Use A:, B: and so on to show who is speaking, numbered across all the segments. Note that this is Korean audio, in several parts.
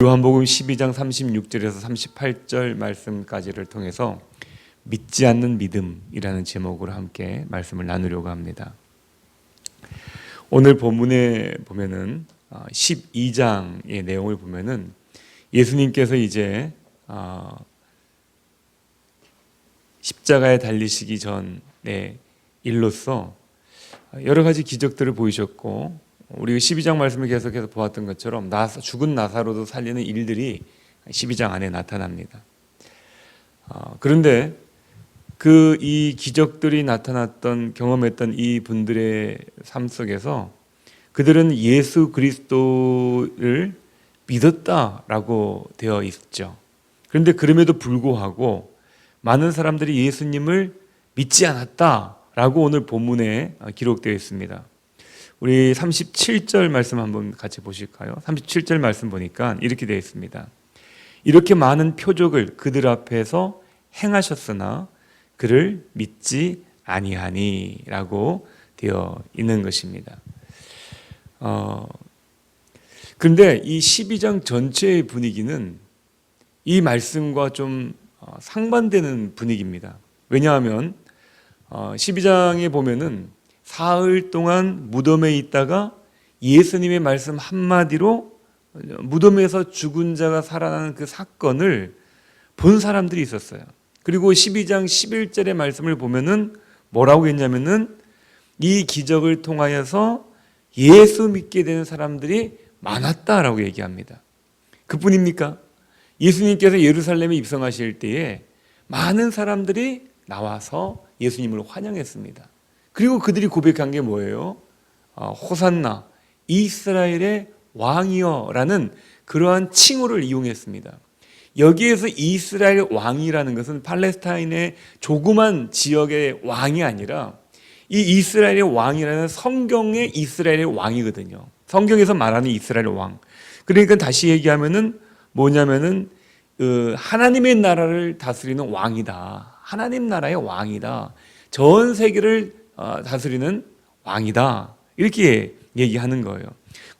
A: 요한복음 12장 36절에서 38절 말씀까지를 통해서 믿지 않는 믿음이라는 제목으로 함께 말씀을 나누려고 합니다. 오늘 본문에 보면은 12장의 내용을 보면은 예수님께서 이제 십자가에 달리시기 전의 일로서 여러 가지 기적들을 보이셨고, 우리가 12장 말씀을 계속해서 보았던 것처럼 죽은 나사로도 살리는 일들이 12장 안에 나타납니다. 그런데 이 기적들이 나타났던, 경험했던 이 분들의 삶 속에서 그들은 예수 그리스도를 믿었다라고 되어 있죠. 그런데 그럼에도 불구하고 많은 사람들이 예수님을 믿지 않았다라고 오늘 본문에 기록되어 있습니다. 우리 37절 말씀 한번 같이 보실까요? 37절 말씀 보니까 이렇게 되어 있습니다. 이렇게 많은 표적을 그들 앞에서 행하셨으나 그를 믿지 아니하니 라고 되어 있는 것입니다. 그런데 이 12장 전체의 분위기는 이 말씀과 좀 상반되는 분위기입니다. 왜냐하면 12장에 보면은 사흘 동안 무덤에 있다가 예수님의 말씀 한마디로 무덤에서 죽은 자가 살아나는 그 사건을 본 사람들이 있었어요. 그리고 12장 11절의 말씀을 보면은 뭐라고 했냐면은 이 기적을 통하여서 예수 믿게 되는 사람들이 많았다라고 얘기합니다. 그뿐입니까? 예수님께서 예루살렘에 입성하실 때에 많은 사람들이 나와서 예수님을 환영했습니다. 그리고 그들이 고백한 게 뭐예요? 호산나, 이스라엘의 왕이여라는 그러한 칭호를 이용했습니다. 여기에서 이스라엘 왕이라는 것은 팔레스타인의 조그만 지역의 왕이 아니라 이 이스라엘의 왕이라는 성경의 이스라엘의 왕이거든요. 성경에서 말하는 이스라엘 왕. 그러니까 다시 얘기하면은 뭐냐면은 하나님의 나라를 다스리는 왕이다. 하나님 나라의 왕이다. 전 세계를 다스리는 왕이다. 이렇게 얘기하는 거예요.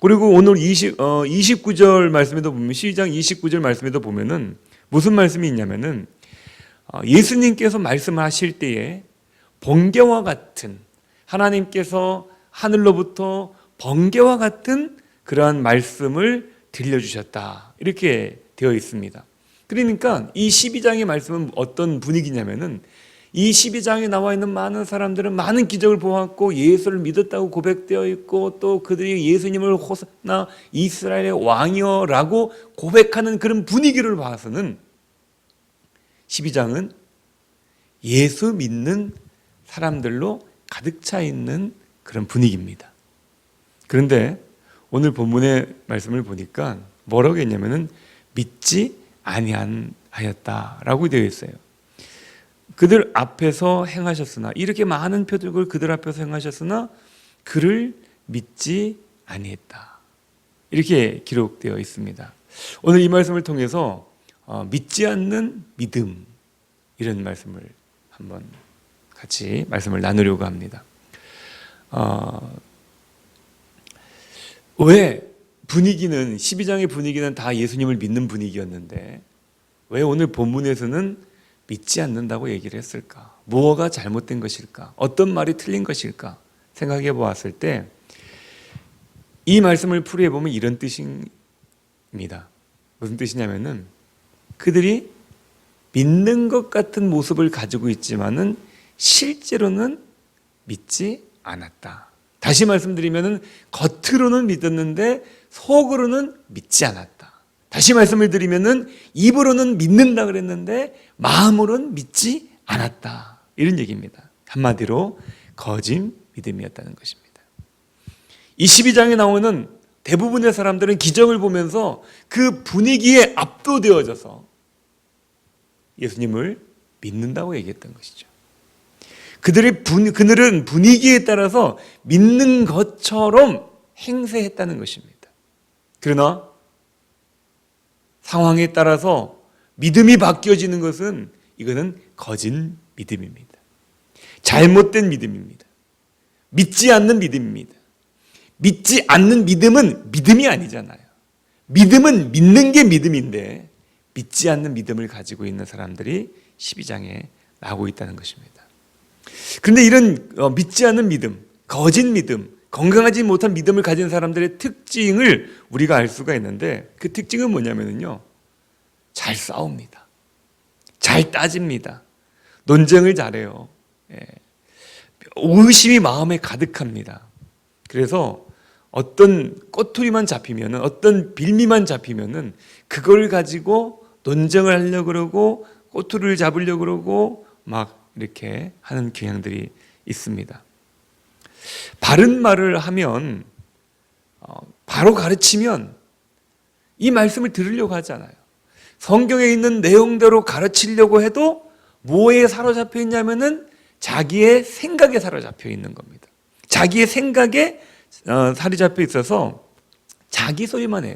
A: 그리고 오늘 29절 말씀에도 보면, 12장 29절 말씀에도 보면은 무슨 말씀이 있냐면은 예수님께서 말씀하실 때에 번개와 같은, 하나님께서 하늘로부터 번개와 같은 그러한 말씀을 들려주셨다. 이렇게 되어 있습니다. 그러니까 이 12장의 말씀은 어떤 분위기냐면은 이 12장에 나와 있는 많은 사람들은 많은 기적을 보았고 예수를 믿었다고 고백되어 있고, 또 그들이 예수님을 호산나 이스라엘의 왕이여라고 고백하는 그런 분위기를 봐서는 12장은 예수 믿는 사람들로 가득 차 있는 그런 분위기입니다. 그런데 오늘 본문의 말씀을 보니까 뭐라고 했냐면은 믿지 아니하였다라고 되어 있어요. 그들 앞에서 행하셨으나, 이렇게 많은 표적을 그들 앞에서 행하셨으나 그를 믿지 아니했다. 이렇게 기록되어 있습니다. 오늘 이 말씀을 통해서 믿지 않는 믿음, 이런 말씀을 한번 같이 말씀을 나누려고 합니다. 왜 분위기는, 12장의 분위기는 다 예수님을 믿는 분위기였는데 왜 오늘 본문에서는 믿지 않는다고 얘기를 했을까? 무엇가 잘못된 것일까? 어떤 말이 틀린 것일까? 생각해 보았을 때 이 말씀을 풀이해 보면 이런 뜻입니다. 무슨 뜻이냐면은 그들이 믿는 것 같은 모습을 가지고 있지만은 실제로는 믿지 않았다. 다시 말씀드리면은 겉으로는 믿었는데 속으로는 믿지 않았다. 다시 말씀을 드리면은 입으로는 믿는다 그랬는데 마음으로는 믿지 않았다. 이런 얘기입니다. 한마디로 거짓 믿음이었다는 것입니다. 이 12장에 나오는 대부분의 사람들은 기적을 보면서 그 분위기에 압도되어져서 예수님을 믿는다고 얘기했던 것이죠. 그들은 분위기에 따라서 믿는 것처럼 행세했다는 것입니다. 그러나 상황에 따라서 믿음이 바뀌어지는 것은, 이거는 거짓 믿음입니다. 잘못된 믿음입니다. 믿지 않는 믿음입니다. 믿지 않는 믿음은 믿음이 아니잖아요. 믿음은 믿는 게 믿음인데 믿지 않는 믿음을 가지고 있는 사람들이 12장에 나오고 있다는 것입니다. 그런데 이런 믿지 않는 믿음, 거짓 믿음, 건강하지 못한 믿음을 가진 사람들의 특징을 우리가 알 수가 있는데 그 특징은 뭐냐면요, 잘 싸웁니다. 잘 따집니다. 논쟁을 잘해요. 의심이 마음에 가득합니다. 그래서 어떤 꼬투리만 잡히면, 어떤 빌미만 잡히면 그걸 가지고 논쟁을 하려고 그러고 꼬투리를 잡으려고 그러고 막 이렇게 하는 경향들이 있습니다. 바른 말을 하면, 바로 가르치면 이 말씀을 들으려고 하잖아요. 성경에 있는 내용대로 가르치려고 해도 뭐에 사로잡혀 있냐면은 자기의 생각에 사로잡혀 있는 겁니다. 자기의 생각에 사로잡혀 있어서 자기 소리만 해요.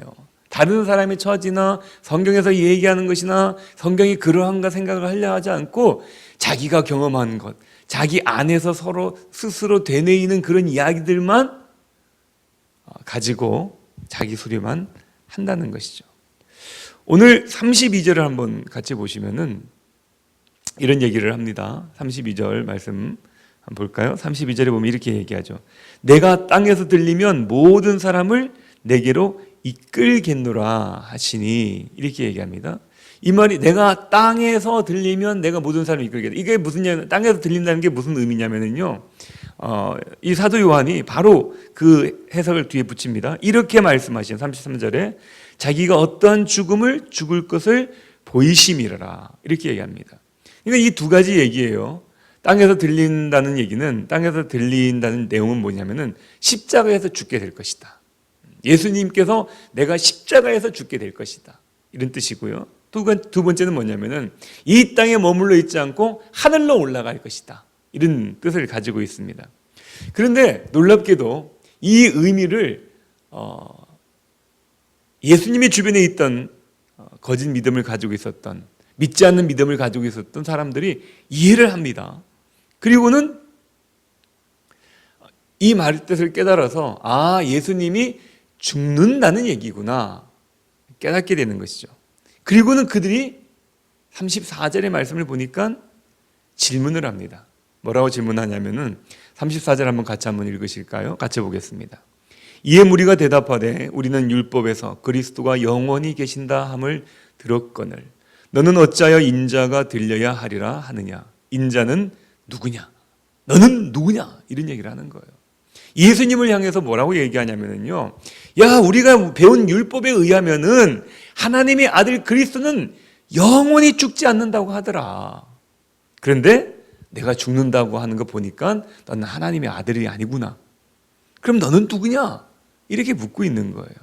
A: 다른 사람의 처지나 성경에서 얘기하는 것이나 성경이 그러한가 생각을 하려 하지 않고 자기가 경험한 것, 자기 안에서 서로 스스로 되뇌이는 그런 이야기들만 가지고 자기 소리만 한다는 것이죠. 오늘 32절을 한번 같이 보시면은 이런 얘기를 합니다. 32절 말씀 한번 볼까요? 32절에 보면 이렇게 얘기하죠. 내가 땅에서 들리면 모든 사람을 내게로 이끌겠노라 하시니, 이렇게 얘기합니다. 이 말이 내가 땅에서 들리면 내가 모든 사람을 이끌겠다. 이게 무슨, 땅에서 들린다는 게 무슨 의미냐면요, 이 사도 요한이 바로 그 해석을 뒤에 붙입니다. 이렇게 말씀하신 33절에 자기가 어떠한 죽음을 죽을 것을 보이심이라, 이렇게 얘기합니다. 그러니까 이 두 가지 얘기예요. 땅에서 들린다는 얘기는, 땅에서 들린다는 내용은 뭐냐면은 십자가에서 죽게 될 것이다. 예수님께서 내가 십자가에서 죽게 될 것이다, 이런 뜻이고요. 두 번째는 뭐냐면은 이 땅에 머물러 있지 않고 하늘로 올라갈 것이다, 이런 뜻을 가지고 있습니다. 그런데 놀랍게도 이 의미를 예수님의 주변에 있던 거짓 믿음을 가지고 있었던, 믿지 않는 믿음을 가지고 있었던 사람들이 이해를 합니다. 그리고는 이 말의 뜻을 깨달아서 예수님이 죽는다는 얘기구나 깨닫게 되는 것이죠. 그리고는 그들이 34절의 말씀을 보니까 질문을 합니다. 뭐라고 질문하냐면은 34절 한번 같이 한번 읽으실까요? 같이 보겠습니다. 이에 무리가 대답하되 우리는 율법에서 그리스도가 영원히 계신다 함을 들었거늘 너는 어찌하여 인자가 들려야 하리라 하느냐. 인자는 누구냐? 너는 누구냐? 이런 얘기를 하는 거예요. 예수님을 향해서 뭐라고 얘기하냐면요, 야, 우리가 배운 율법에 의하면은 하나님의 아들 그리스도는 영원히 죽지 않는다고 하더라. 그런데 내가 죽는다고 하는 거 보니까 너는 하나님의 아들이 아니구나. 그럼 너는 누구냐? 이렇게 묻고 있는 거예요.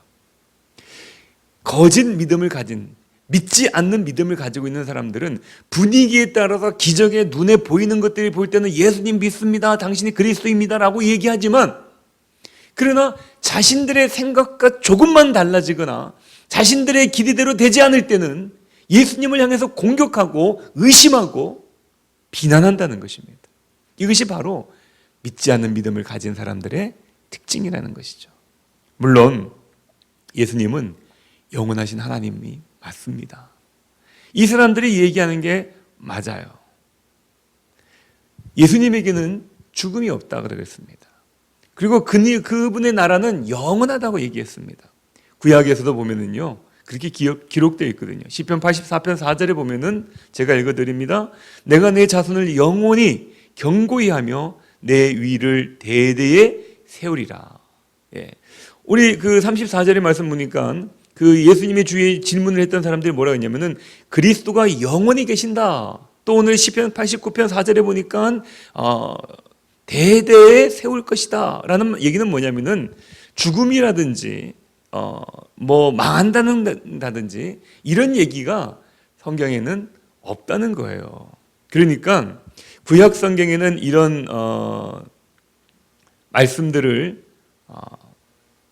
A: 거짓 믿음을 가진, 믿지 않는 믿음을 가지고 있는 사람들은 분위기에 따라서 기적에 눈에 보이는 것들이 볼 때는 예수님 믿습니다, 당신이 그리스도입니다 라고 얘기하지만, 그러나 자신들의 생각과 조금만 달라지거나 자신들의 기대대로 되지 않을 때는 예수님을 향해서 공격하고 의심하고 비난한다는 것입니다. 이것이 바로 믿지 않는 믿음을 가진 사람들의 특징이라는 것이죠. 물론 예수님은 영원하신 하나님이 맞습니다. 이 사람들이 얘기하는 게 맞아요. 예수님에게는 죽음이 없다고 그랬습니다. 그리고 그분의 나라는 영원하다고 얘기했습니다. 구약에서도 보면은요, 그렇게 기록되어 있거든요. 시편 84편 4절에 보면은 제가 읽어드립니다. 내가 내 자손을 영원히 경고히 하며 내 위를 대대에 세우리라. 예. 우리 그 34절의 말씀 보니까 그 예수님의 주위에 질문을 했던 사람들이 뭐라고 했냐면은 그리스도가 영원히 계신다. 또 오늘 시편 89편 4절에 보니까 대대에 세울 것이다 라는 얘기는 뭐냐면은 죽음이라든지 뭐 망한다든지 이런 얘기가 성경에는 없다는 거예요. 그러니까 구약 성경에는 이런 말씀들을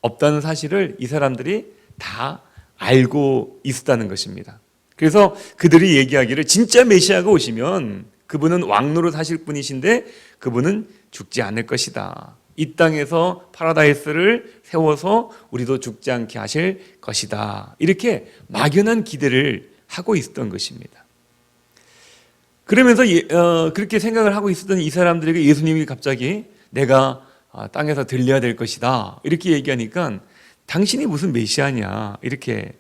A: 없다는 사실을 이 사람들이 다 알고 있었다는 것입니다. 그래서 그들이 얘기하기를 진짜 메시아가 오시면 그분은 왕노로 사실 분이신데 그분은 죽지 않을 것이다, 이 땅에서 파라다이스를 세워서 우리도 죽지 않게 하실 것이다. 이렇게 막연한 기대를 하고 있었던 것입니다. 그러면서 그렇게 생각을 하고 있었던 이 사람들에게 예수님이 갑자기 내가 땅에서 들려야 될 것이다 이렇게 얘기하니까 당신이 무슨 메시아냐 이렇게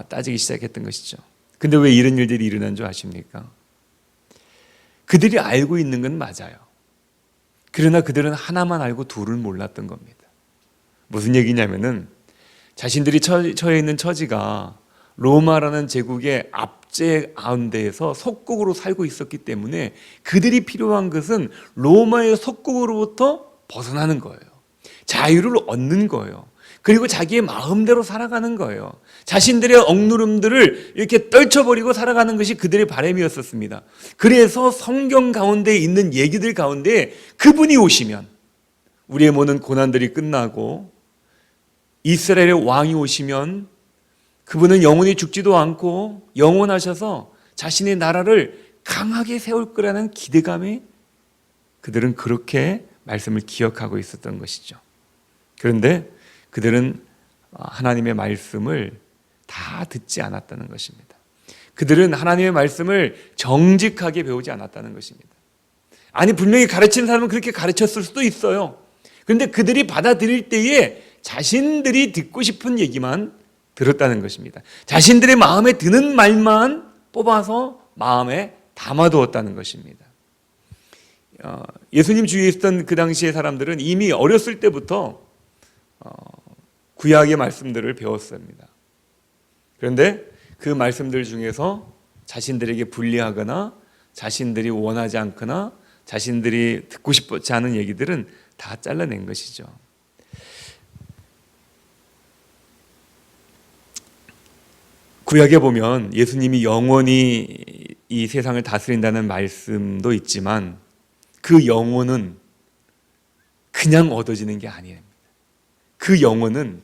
A: 따지기 시작했던 것이죠. 근데 왜 이런 일들이 일어난 줄 아십니까? 그들이 알고 있는 건 맞아요. 그러나 그들은 하나만 알고 둘을 몰랐던 겁니다. 무슨 얘기냐면은 자신들이 처해 있는 처지가 로마라는 제국의 압제 가운데에서 속국으로 살고 있었기 때문에 그들이 필요한 것은 로마의 속국으로부터 벗어나는 거예요. 자유를 얻는 거예요. 그리고 자기의 마음대로 살아가는 거예요. 자신들의 억누름들을 이렇게 떨쳐버리고 살아가는 것이 그들의 바람이었었습니다. 그래서 성경 가운데 있는 얘기들 가운데 그분이 오시면 우리의 모든 고난들이 끝나고 이스라엘의 왕이 오시면 그분은 영원히 죽지도 않고 영원하셔서 자신의 나라를 강하게 세울 거라는 기대감에 그들은 그렇게 말씀을 기억하고 있었던 것이죠. 그런데 그들은 하나님의 말씀을 다 듣지 않았다는 것입니다. 그들은 하나님의 말씀을 정직하게 배우지 않았다는 것입니다. 아니 분명히 가르치는 사람은 그렇게 가르쳤을 수도 있어요. 그런데 그들이 받아들일 때에 자신들이 듣고 싶은 얘기만 들었다는 것입니다. 자신들의 마음에 드는 말만 뽑아서 마음에 담아두었다는 것입니다. 예수님 주위에 있었던 그 당시의 사람들은 이미 어렸을 때부터 구약의 말씀들을 배웠습니다. 그런데 그 말씀들 중에서 자신들에게 불리하거나 자신들이 원하지 않거나 자신들이 듣고 싶지 않은 얘기들은 다 잘라낸 것이죠. 구약에 보면 예수님이 영원히 이 세상을 다스린다는 말씀도 있지만 그 영혼은 그냥 얻어지는 게 아니에요. 그 영혼은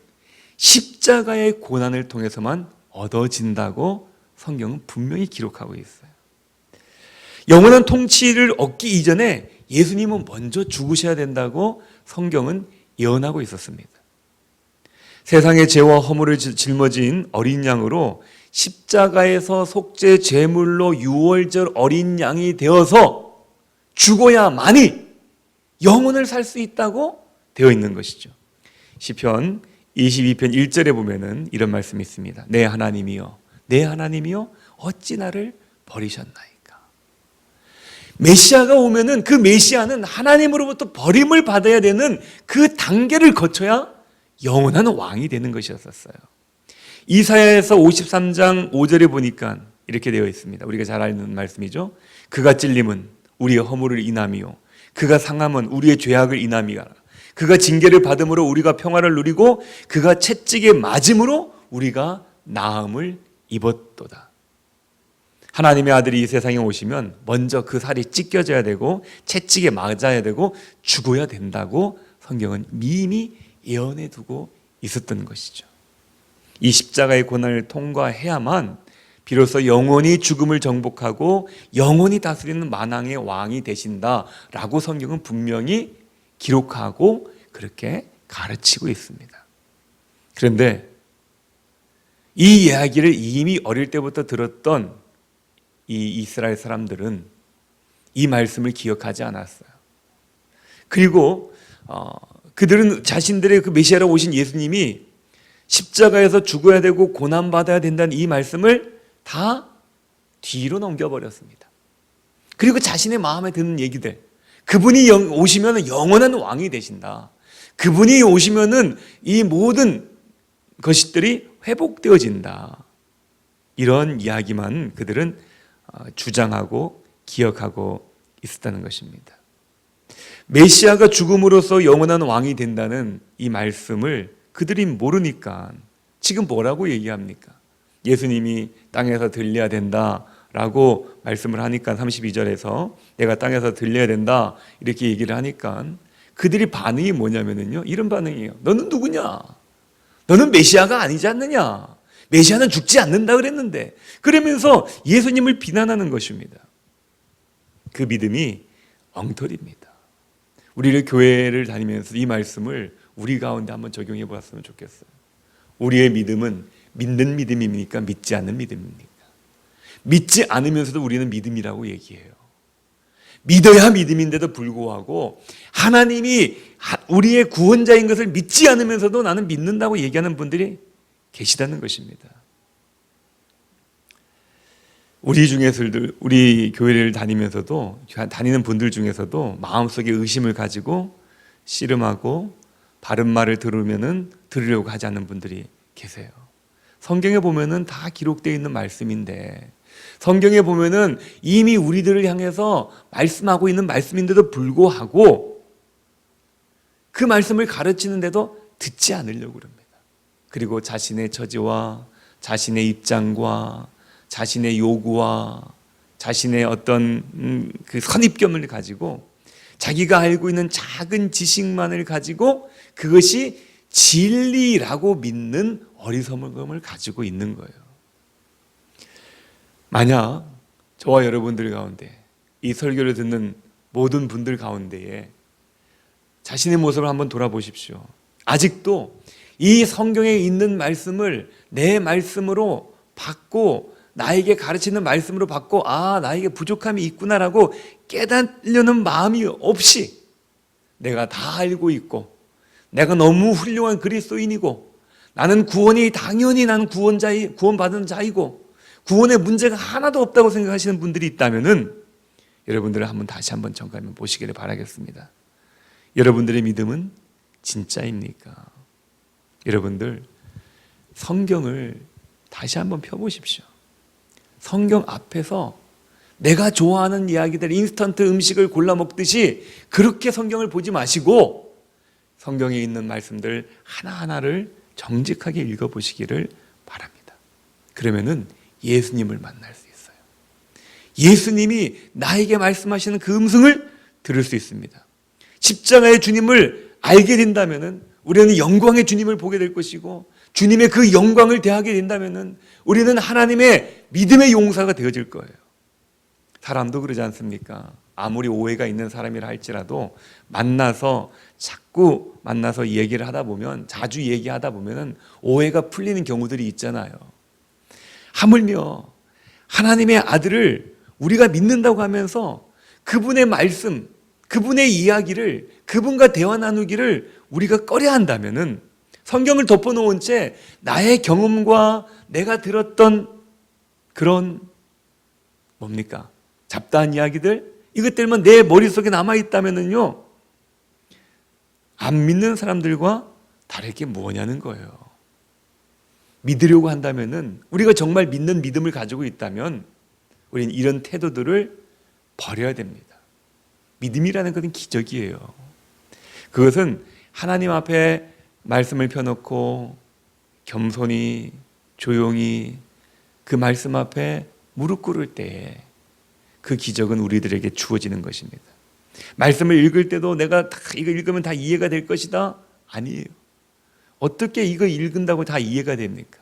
A: 십자가의 고난을 통해서만 얻어진다고 성경은 분명히 기록하고 있어요. 영원한 통치를 얻기 이전에 예수님은 먼저 죽으셔야 된다고 성경은 예언하고 있었습니다. 세상의 죄와 허물을 짊어진 어린 양으로 십자가에서 속죄 제물로 유월절 어린 양이 되어서 죽어야만이 영혼을 살 수 있다고 되어 있는 것이죠. 시편 22편 1절에 보면은 이런 말씀이 있습니다. 내 하나님이여, 내 하나님이여, 어찌 나를 버리셨나이까. 메시아가 오면은 그 메시아는 하나님으로부터 버림을 받아야 되는 그 단계를 거쳐야 영원한 왕이 되는 것이었어요. 이사야에서 53장 5절에 보니까 이렇게 되어 있습니다. 우리가 잘 아는 말씀이죠. 그가 찔림은 우리의 허물을 인함이요, 그가 상함은 우리의 죄악을 인함이라. 그가 징계를 받음으로 우리가 평화를 누리고 그가 채찍에 맞음으로 우리가 나음을 입었도다. 하나님의 아들이 이 세상에 오시면 먼저 그 살이 찢겨져야 되고 채찍에 맞아야 되고 죽어야 된다고 성경은 미리 예언해 두고 있었던 것이죠. 이 십자가의 고난을 통과해야만 비로소 영원히 죽음을 정복하고 영원히 다스리는 만왕의 왕이 되신다라고 성경은 분명히 기록하고 그렇게 가르치고 있습니다. 그런데 이 이야기를 이미 어릴 때부터 들었던 이 이스라엘 사람들은 이 말씀을 기억하지 않았어요. 그리고 그들은 자신들의 그 메시아로 오신 예수님이 십자가에서 죽어야 되고 고난받아야 된다는 이 말씀을 다 뒤로 넘겨버렸습니다. 그리고 자신의 마음에 드는 얘기들, 그분이 오시면 영원한 왕이 되신다, 그분이 오시면 이 모든 것들이 회복되어진다, 이런 이야기만 그들은 주장하고 기억하고 있었다는 것입니다. 메시아가 죽음으로써 영원한 왕이 된다는 이 말씀을 그들이 모르니까 지금 뭐라고 얘기합니까? 예수님이 땅에서 들려야 된다라고 말씀을 하니까 32절에서 내가 땅에서 들려야 된다 이렇게 얘기를 하니까 그들이 반응이 뭐냐면요, 이런 반응이에요. 너는 누구냐? 너는 메시아가 아니지 않느냐? 메시아는 죽지 않는다 그랬는데. 그러면서 예수님을 비난하는 것입니다. 그 믿음이 엉터리입니다. 우리를 교회를 다니면서 이 말씀을 우리 가운데 한번 적용해 보았으면 좋겠어요. 우리의 믿음은 믿는 믿음입니까? 믿지 않는 믿음입니까? 믿지 않으면서도 우리는 믿음이라고 얘기해요. 믿어야 믿음인데도 불구하고 하나님이 우리의 구원자인 것을 믿지 않으면서도 나는 믿는다고 얘기하는 분들이 계시다는 것입니다. 우리 중에서도, 우리 교회를 다니면서도, 다니는 분들 중에서도 마음속에 의심을 가지고 씨름하고 바른 말을 들으려고 하지 않는 분들이 계세요. 성경에 보면은 다 기록되어 있는 말씀인데, 성경에 보면은 이미 우리들을 향해서 말씀하고 있는 말씀인데도 불구하고 그 말씀을 가르치는데도 듣지 않으려고 그럽니다. 그리고 자신의 처지와 자신의 입장과 자신의 요구와 자신의 어떤 그 선입견을 가지고 자기가 알고 있는 작은 지식만을 가지고 그것이 진리라고 믿는 어리석음을 가지고 있는 거예요. 만약 저와 여러분들 가운데 이 설교를 듣는 모든 분들 가운데에 자신의 모습을 한번 돌아보십시오. 아직도 이 성경에 있는 말씀을 내 말씀으로 받고 나에게 가르치는 말씀으로 받고 나에게 부족함이 있구나라고 깨달으려는 마음이 없이 내가 다 알고 있고 내가 너무 훌륭한 그리스도인이고 나는 구원이 당연히 나는 구원받은 자이고 구원에 문제가 하나도 없다고 생각하시는 분들이 있다면은 여러분들을 다시 한번 점검해 보시기를 바라겠습니다. 여러분들의 믿음은 진짜입니까? 여러분들 성경을 다시 한번 펴보십시오. 성경 앞에서 내가 좋아하는 이야기들, 인스턴트 음식을 골라 먹듯이 그렇게 성경을 보지 마시고 성경에 있는 말씀들 하나하나를 정직하게 읽어보시기를 바랍니다. 그러면은 예수님을 만날 수 있어요. 예수님이 나에게 말씀하시는 그 음성을 들을 수 있습니다. 십자가의 주님을 알게 된다면은 우리는 영광의 주님을 보게 될 것이고 주님의 그 영광을 대하게 된다면은 우리는 하나님의 믿음의 용사가 되어질 거예요. 사람도 그러지 않습니까? 아무리 오해가 있는 사람이라 할지라도 자꾸 만나서 얘기를 하다 보면 자주 얘기하다 보면은 오해가 풀리는 경우들이 있잖아요. 하물며 하나님의 아들을 우리가 믿는다고 하면서 그분의 말씀, 그분의 이야기를 그분과 대화 나누기를 우리가 꺼려 한다면은 성경을 덮어놓은 채 나의 경험과 내가 들었던 그런 잡다한 이야기들 이것들만 내 머릿속에 남아있다면은요 안 믿는 사람들과 다를 게 뭐냐는 거예요. 믿으려고 한다면은 우리가 정말 믿는 믿음을 가지고 있다면 우리는 이런 태도들을 버려야 됩니다. 믿음이라는 것은 기적이에요. 그것은 하나님 앞에 말씀을 펴놓고 겸손히 조용히 그 말씀 앞에 무릎 꿇을 때에 그 기적은 우리들에게 주어지는 것입니다. 말씀을 읽을 때도 내가 이거 읽으면 다 이해가 될 것이다? 아니에요. 어떻게 이거 읽은다고 다 이해가 됩니까?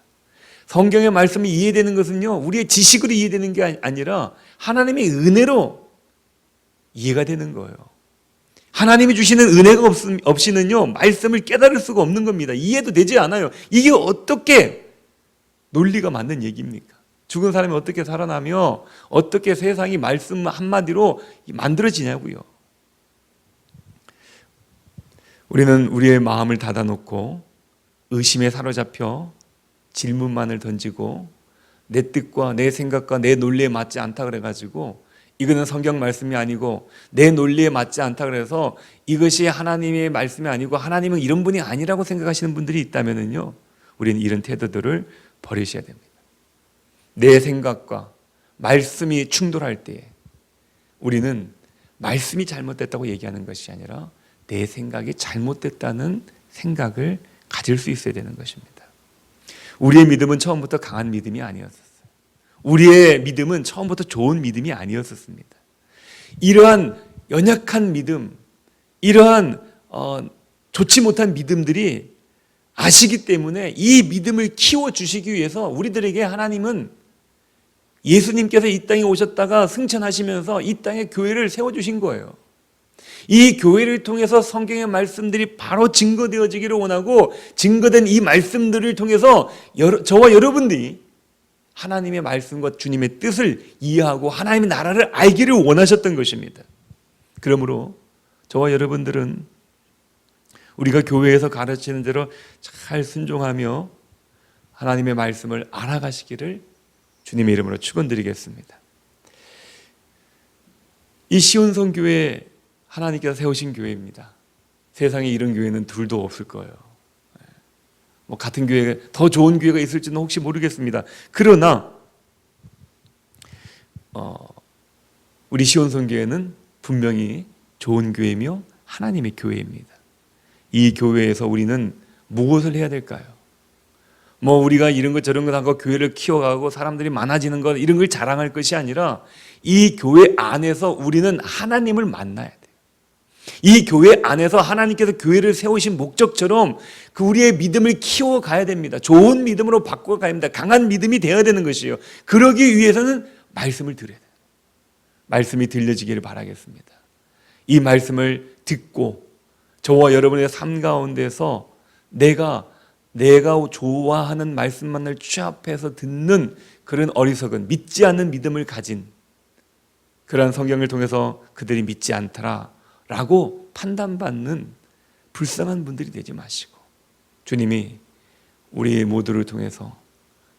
A: 성경의 말씀이 이해되는 것은요 우리의 지식으로 이해되는 게 아니라 하나님의 은혜로 이해가 되는 거예요. 하나님이 주시는 은혜가 없이는요 말씀을 깨달을 수가 없는 겁니다. 이해도 되지 않아요. 이게 어떻게 논리가 맞는 얘기입니까? 죽은 사람이 어떻게 살아나며 어떻게 세상이 말씀 한마디로 만들어지냐고요. 우리는 우리의 마음을 닫아놓고 의심에 사로잡혀 질문만을 던지고 내 뜻과 내 생각과 내 논리에 맞지 않다 그래가지고 이거는 성경 말씀이 아니고 내 논리에 맞지 않다 그래서 이것이 하나님의 말씀이 아니고 하나님은 이런 분이 아니라고 생각하시는 분들이 있다면요 우리는 이런 태도들을 버리셔야 됩니다. 내 생각과 말씀이 충돌할 때에 우리는 말씀이 잘못됐다고 얘기하는 것이 아니라 내 생각이 잘못됐다는 생각을 가질 수 있어야 되는 것입니다. 우리의 믿음은 처음부터 강한 믿음이 아니었어요. 우리의 믿음은 처음부터 좋은 믿음이 아니었습니다. 이러한 연약한 믿음, 이러한 좋지 못한 믿음들이 아시기 때문에 이 믿음을 키워주시기 위해서 우리들에게 하나님은 예수님께서 이 땅에 오셨다가 승천하시면서 이 땅에 교회를 세워주신 거예요. 이 교회를 통해서 성경의 말씀들이 바로 증거되어지기를 원하고, 증거된 이 말씀들을 통해서 저와 여러분들이 하나님의 말씀과 주님의 뜻을 이해하고 하나님의 나라를 알기를 원하셨던 것입니다. 그러므로 저와 여러분들은 우리가 교회에서 가르치는 대로 잘 순종하며 하나님의 말씀을 알아가시기를 주님의 이름으로 축원드리겠습니다. 이 시온성교회, 하나님께서 세우신 교회입니다. 세상에 이런 교회는 둘도 없을 거예요. 같은 교회, 더 좋은 교회가 있을지는 혹시 모르겠습니다. 그러나 우리 시온성교회는 분명히 좋은 교회이며 하나님의 교회입니다. 이 교회에서 우리는 무엇을 해야 될까요? 우리가 이런 것 저런 것 하고 교회를 키워가고 사람들이 많아지는 것, 이런 걸 자랑할 것이 아니라 이 교회 안에서 우리는 하나님을 만나야 돼요. 이 교회 안에서 하나님께서 교회를 세우신 목적처럼 그 우리의 믿음을 키워가야 됩니다. 좋은 믿음으로 바꿔가야 됩니다. 강한 믿음이 되어야 되는 것이에요. 그러기 위해서는 말씀을 들어야 돼요. 말씀이 들려지기를 바라겠습니다. 이 말씀을 듣고 저와 여러분의 삶 가운데서 내가 좋아하는 말씀만을 취합해서 듣는 그런 어리석은 믿지 않는 믿음을 가진, 그러한 성경을 통해서 그들이 믿지 않더라 라고 판단받는 불쌍한 분들이 되지 마시고, 주님이 우리 모두를 통해서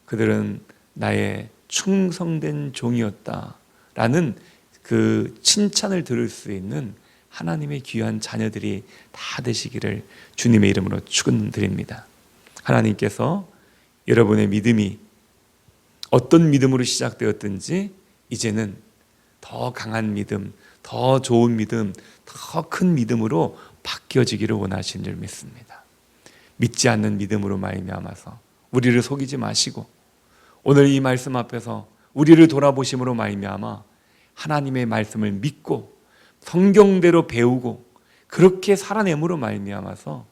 A: 그들은 나의 충성된 종이었다 라는 그 칭찬을 들을 수 있는 하나님의 귀한 자녀들이 다 되시기를 주님의 이름으로 축원드립니다. 하나님께서 여러분의 믿음이 어떤 믿음으로 시작되었든지 이제는 더 강한 믿음, 더 좋은 믿음, 더 큰 믿음으로 바뀌어지기를 원하시는 줄 믿습니다. 믿지 않는 믿음으로 말미암아서 우리를 속이지 마시고, 오늘 이 말씀 앞에서 우리를 돌아보심으로 말미암아 하나님의 말씀을 믿고 성경대로 배우고 그렇게 살아냄으로 말미암아서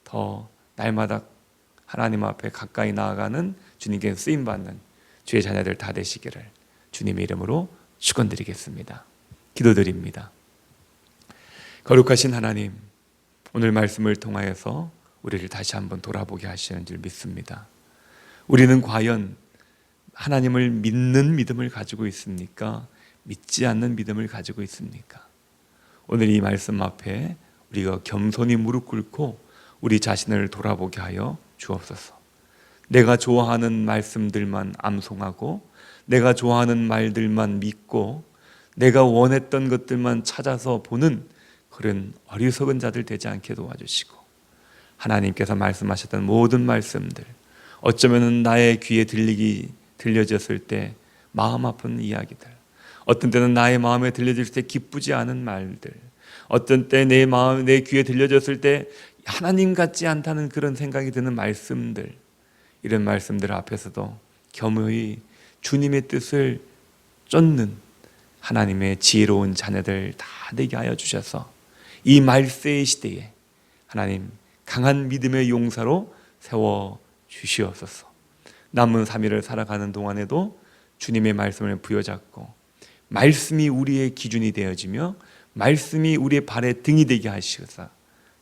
A: 더 날마다 하나님 앞에 가까이 나아가는, 주님께 쓰임받는 주의 자녀들 다 되시기를 주님의 이름으로 축원드리겠습니다. 기도드립니다. 거룩하신 하나님, 오늘 말씀을 통하여서 우리를 다시 한번 돌아보게 하시는 줄 믿습니다. 우리는 과연 하나님을 믿는 믿음을 가지고 있습니까? 믿지 않는 믿음을 가지고 있습니까? 오늘 이 말씀 앞에 우리가 겸손히 무릎 꿇고 우리 자신을 돌아보게 하여 주옵소서. 내가 좋아하는 말씀들만 암송하고 내가 좋아하는 말들만 믿고 내가 원했던 것들만 찾아서 보는 그런 어리석은 자들 되지 않게 도와주시고, 하나님께서 말씀하셨던 모든 말씀들, 어쩌면 나의 귀에 들려졌을 때 마음 아픈 이야기들, 어떤 때는 나의 마음에 들려질 때 기쁘지 않은 말들, 어떤 때 내 귀에 들려졌을 때 하나님 같지 않다는 그런 생각이 드는 말씀들, 이런 말씀들 앞에서도 겸허히 주님의 뜻을 쫓는 하나님의 지혜로운 자녀들 다 되게 하여 주셔서 이 말세의 시대에 하나님 강한 믿음의 용사로 세워 주시옵소서. 남은 3일을 살아가는 동안에도 주님의 말씀을 부여잡고 말씀이 우리의 기준이 되어지며 말씀이 우리의 발의 등이 되게 하시옵소서.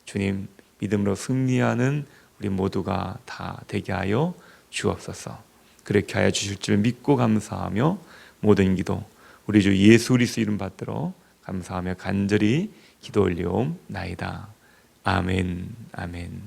A: 주님, 믿음으로 승리하는 우리 모두가 다 되게 하여 주옵소서. 그렇게 하여 주실 줄 믿고 감사하며 모든 기도 우리 주 예수 그리스도 이름 받들어 감사하며 간절히 기도 올리옵나이다. 아멘, 아멘.